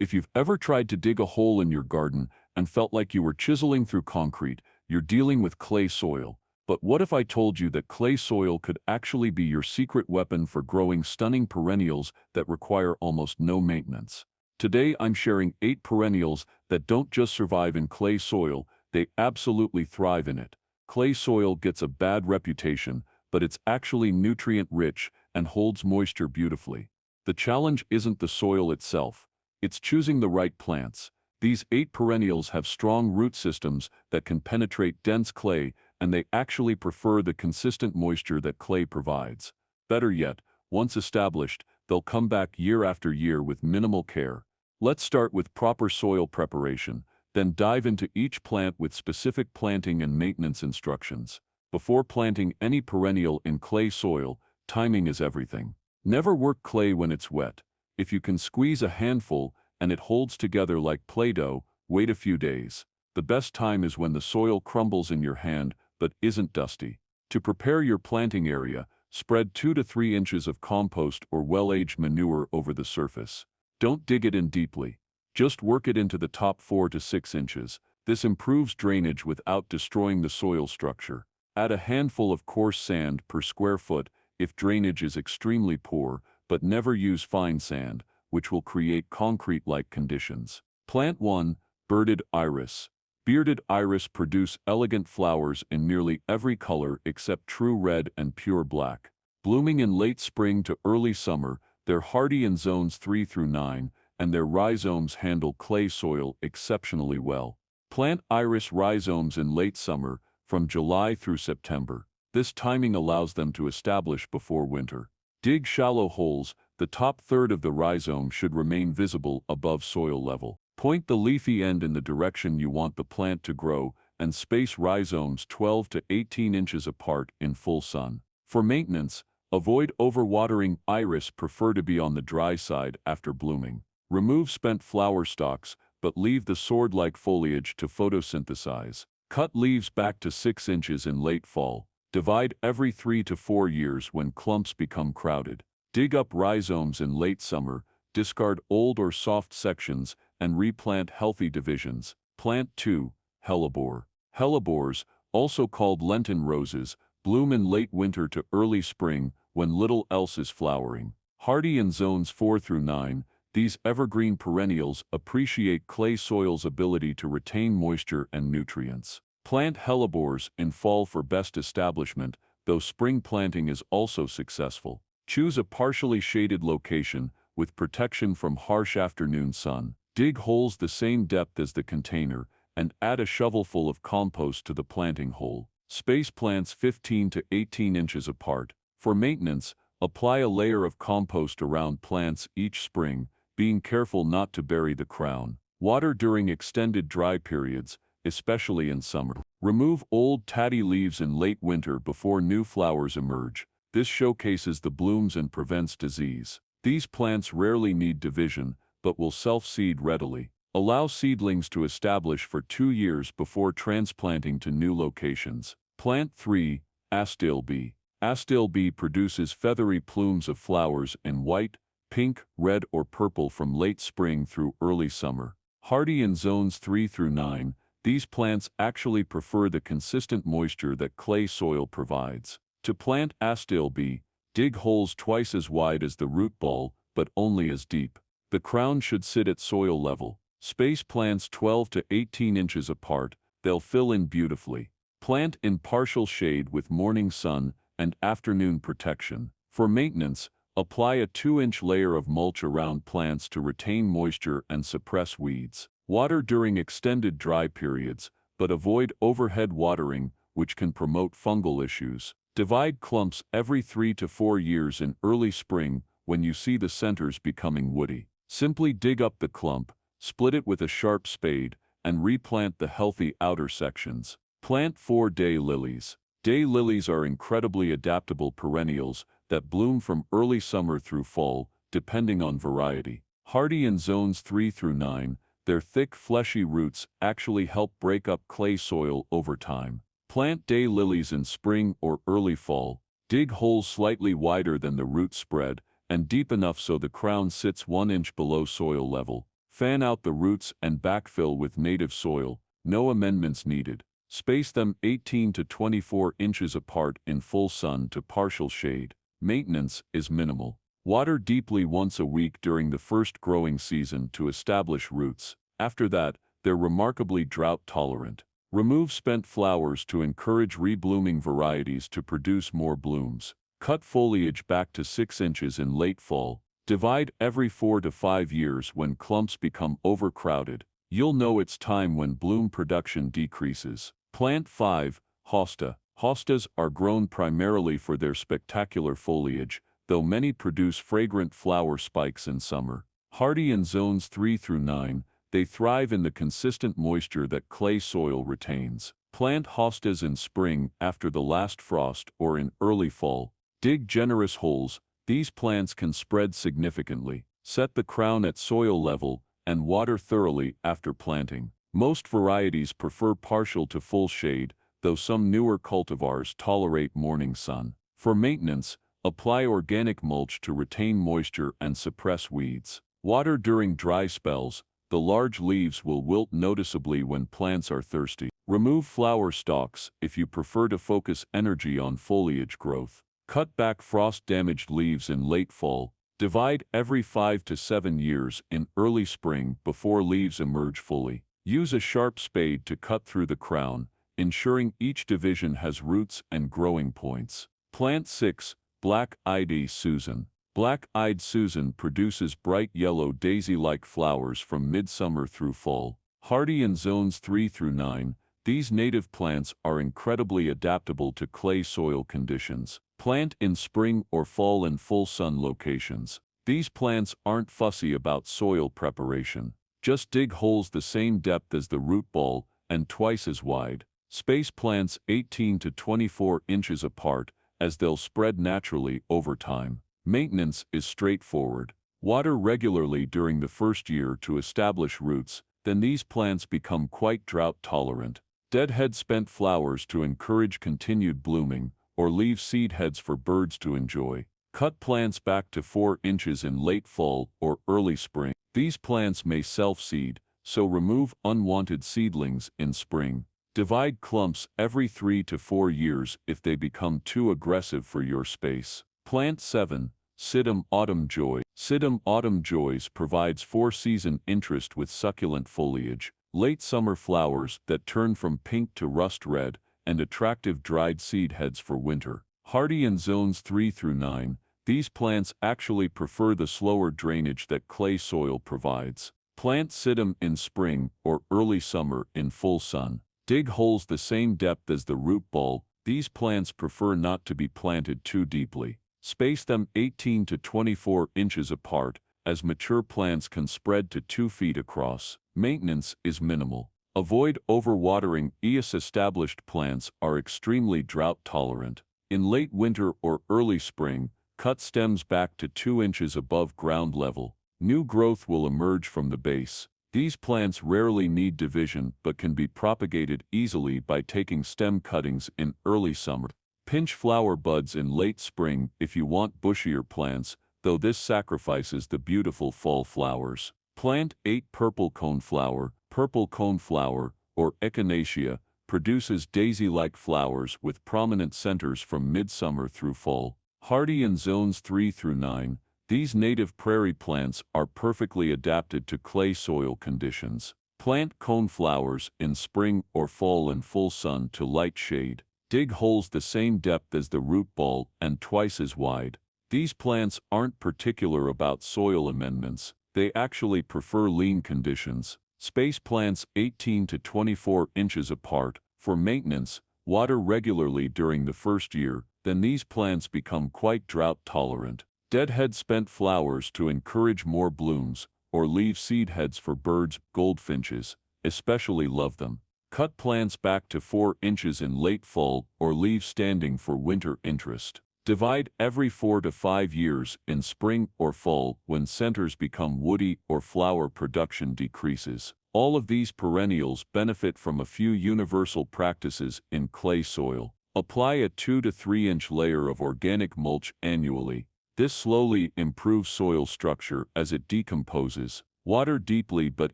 If you've ever tried to dig a hole in your garden and felt like you were chiseling through concrete, you're dealing with clay soil. But what if I told you that clay soil could actually be your secret weapon for growing stunning perennials that require almost no maintenance? Today I'm sharing 8 perennials that don't just survive in clay soil, they absolutely thrive in it. Clay soil gets a bad reputation, but it's actually nutrient-rich and holds moisture beautifully. The challenge isn't the soil itself, it's choosing the right plants. These 8 perennials have strong root systems that can penetrate dense clay, and they actually prefer the consistent moisture that clay provides. Better yet, once established, they'll come back year after year with minimal care. Let's start with proper soil preparation, then dive into each plant with specific planting and maintenance instructions. Before planting any perennial in clay soil, timing is everything. Never work clay when it's wet. If you can squeeze a handful and it holds together like Play-Doh, wait a few days. The best time is when the soil crumbles in your hand but isn't dusty. To prepare your planting area, spread 2 to 3 inches of compost or well-aged manure over the surface. Don't dig it in deeply. Just work it into the top 4 to 6 inches. This improves drainage without destroying the soil structure. Add a handful of coarse sand per square foot if drainage is extremely poor, but never use fine sand, which will create concrete-like conditions. Plant 1, Bearded Iris. Bearded iris produce elegant flowers in nearly every color except true red and pure black. Blooming in late spring to early summer, they're hardy in zones 3 through 9, and their rhizomes handle clay soil exceptionally well. Plant iris rhizomes in late summer, from July through September. This timing allows them to establish before winter. Dig shallow holes. The top third of the rhizome should remain visible above soil level. Point the leafy end in the direction you want the plant to grow, and space rhizomes 12 to 18 inches apart in full sun. For maintenance, avoid overwatering. Iris prefer to be on the dry side after blooming. Remove spent flower stalks, but leave the sword-like foliage to photosynthesize. Cut leaves back to 6 inches in late fall. Divide every 3 to 4 years when clumps become crowded. Dig up rhizomes in late summer, discard old or soft sections, and replant healthy divisions. Plant 2, Hellebore. Hellebores, also called Lenten roses, bloom in late winter to early spring when little else is flowering. Hardy in zones 4 through 9, these evergreen perennials appreciate clay soil's ability to retain moisture and nutrients. Plant hellebores in fall for best establishment, though spring planting is also successful. Choose a partially shaded location with protection from harsh afternoon sun. Dig holes the same depth as the container and add a shovelful of compost to the planting hole. Space plants 15 to 18 inches apart. For maintenance, apply a layer of compost around plants each spring, being careful not to bury the crown. Water during extended dry periods, especially in summer. Remove old tatty leaves in late winter before new flowers emerge. This showcases the blooms and prevents disease. These plants rarely need division, but will self-seed readily. Allow seedlings to establish for 2 years before transplanting to new locations. Plant 3, Astilbe. Astilbe produces feathery plumes of flowers in white, pink, red or purple from late spring through early summer. Hardy in zones 3 through 9, these plants actually prefer the consistent moisture that clay soil provides. To plant Astilbe, dig holes twice as wide as the root ball, but only as deep. The crown should sit at soil level. Space plants 12 to 18 inches apart, they'll fill in beautifully. Plant in partial shade with morning sun and afternoon protection. For maintenance, apply a 2-inch layer of mulch around plants to retain moisture and suppress weeds. Water during extended dry periods, but avoid overhead watering, which can promote fungal issues. Divide clumps every 3 to 4 years in early spring when you see the centers becoming woody. Simply dig up the clump, split it with a sharp spade, and replant the healthy outer sections. Plant 4 Daylilies. Daylilies are incredibly adaptable perennials that bloom from early summer through fall, depending on variety. Hardy in zones 3 through 9, their thick fleshy roots actually help break up clay soil over time. Plant daylilies in spring or early fall. Dig holes slightly wider than the root spread and deep enough so the crown sits 1 inch below soil level. Fan out the roots and backfill with native soil, no amendments needed. Space them 18 to 24 inches apart in full sun to partial shade. Maintenance is minimal. Water deeply once a week during the first growing season to establish roots. After that, they're remarkably drought-tolerant. Remove spent flowers to encourage reblooming varieties to produce more blooms. Cut foliage back to 6 inches in late fall. Divide every 4 to 5 years when clumps become overcrowded. You'll know it's time when bloom production decreases. Plant 5. Hosta. Hostas are grown primarily for their spectacular foliage, though many produce fragrant flower spikes in summer. Hardy in zones 3 through 9, they thrive in the consistent moisture that clay soil retains. Plant hostas in spring after the last frost or in early fall. Dig generous holes. These plants can spread significantly. Set the crown at soil level and water thoroughly after planting. Most varieties prefer partial to full shade, though some newer cultivars tolerate morning sun. For maintenance, apply organic mulch to retain moisture and suppress weeds. Water during dry spells. The large leaves will wilt noticeably when plants are thirsty. Remove flower stalks if you prefer to focus energy on foliage growth. Cut back frost-damaged leaves in late fall. Divide every 5 to 7 years in early spring before leaves emerge fully. Use a sharp spade to cut through the crown, ensuring each division has roots and growing points. Plant 6. Black-Eyed Susan. Black-Eyed Susan produces bright yellow daisy-like flowers from midsummer through fall. Hardy in zones 3 through 9, these native plants are incredibly adaptable to clay soil conditions. Plant in spring or fall in full sun locations. These plants aren't fussy about soil preparation. Just dig holes the same depth as the root ball and twice as wide. Space plants 18 to 24 inches apart, as they'll spread naturally over time. Maintenance is straightforward. Water regularly during the first year to establish roots, then these plants become quite drought-tolerant. Deadhead spent flowers to encourage continued blooming, or leave seed heads for birds to enjoy. Cut plants back to 4 inches in late fall or early spring. These plants may self-seed, so remove unwanted seedlings in spring. Divide clumps every 3 to 4 years if they become too aggressive for your space. Plant 7. Sedum Autumn Joy. Sedum Autumn Joys provides 4-season interest with succulent foliage, late summer flowers that turn from pink to rust red, and attractive dried seed heads for winter. Hardy in zones 3 through 9, these plants actually prefer the slower drainage that clay soil provides. Plant sedum in spring or early summer in full sun. Dig holes the same depth as the root ball. These plants prefer not to be planted too deeply. Space them 18 to 24 inches apart, as mature plants can spread to 2 feet across. Maintenance is minimal. Avoid overwatering. Established plants are extremely drought-tolerant. In late winter or early spring, cut stems back to 2 inches above ground level. New growth will emerge from the base. These plants rarely need division but can be propagated easily by taking stem cuttings in early summer. Pinch flower buds in late spring if you want bushier plants, though this sacrifices the beautiful fall flowers. Plant 8. Purple coneflower. Purple coneflower, or echinacea, produces daisy-like flowers with prominent centers from midsummer through fall. Hardy in zones 3 through 9, these native prairie plants are perfectly adapted to clay soil conditions. Plant coneflowers in spring or fall in full sun to light shade. Dig holes the same depth as the root ball and twice as wide. These plants aren't particular about soil amendments. They actually prefer lean conditions. Space plants 18 to 24 inches apart. For maintenance, water regularly during the first year, then these plants become quite drought-tolerant. Deadhead spent flowers to encourage more blooms, or leave seed heads for birds. Goldfinches especially love them. Cut plants back to 4 inches in late fall or leave standing for winter interest. Divide every 4 to 5 years in spring or fall when centers become woody or flower production decreases. All of these perennials benefit from a few universal practices in clay soil. Apply a 2 to 3 inch layer of organic mulch annually. This slowly improves soil structure as it decomposes. Water deeply but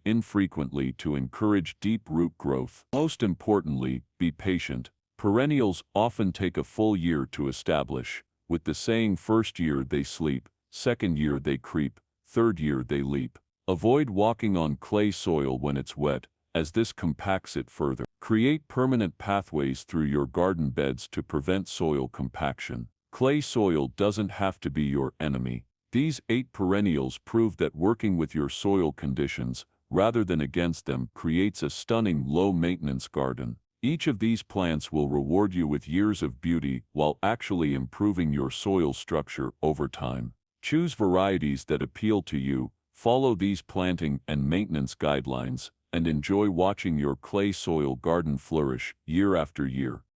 infrequently to encourage deep root growth. Most importantly, be patient. Perennials often take a full year to establish, with the saying first year they sleep, second year they creep, third year they leap. Avoid walking on clay soil when it's wet, as this compacts it further. Create permanent pathways through your garden beds to prevent soil compaction. Clay soil doesn't have to be your enemy. These 8 perennials prove that working with your soil conditions, rather than against them, creates a stunning low-maintenance garden. Each of these plants will reward you with years of beauty while actually improving your soil structure over time. Choose varieties that appeal to you, follow these planting and maintenance guidelines, and enjoy watching your clay soil garden flourish year after year.